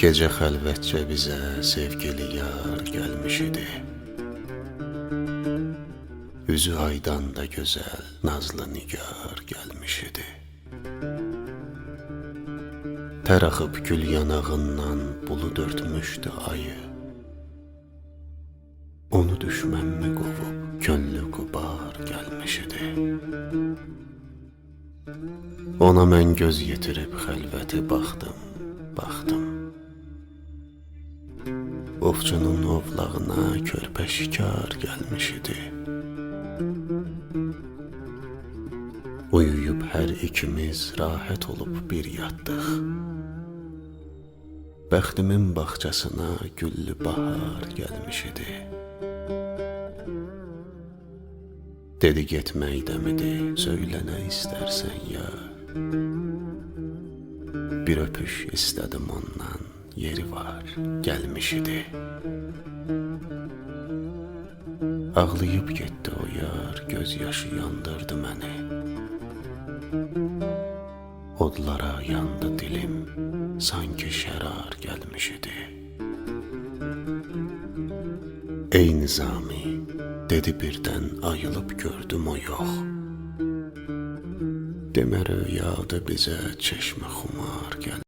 Gecə xəlvətcə bizə sevgili yar gəlmiş idi. Üzü aydan da gözəl, nazlı nigar gəlmiş idi. Tər axıb gül yanağından bulud örtmüşdü ayı. Onu düşmənmi qovub, könlü qubar gəlmiş idi. Ona mən göz yetirib xəlvəti baxdım. Ovçunun ovlağına körpə şikar gəlmiş idi. Uyuyub hər ikimiz rahat olub bir yatdıq. Bəxtimin bağçasına güllü bahar gəlmiş idi. Dedi getməkdəmidi, söylə nə istərsən ya. Bir öpüş istədim ondan, yeri var, gəlmiş idi. Ağlayıb getdi o yar, göz yaşı yandırdı məni. Odlara yandı dilim, sanki şərar gəlmiş idi. Ey Nizami, dedi birdən ayılıb gördüm o yox. Demə rüyadı bizə çeşmə xumar gəlmiş.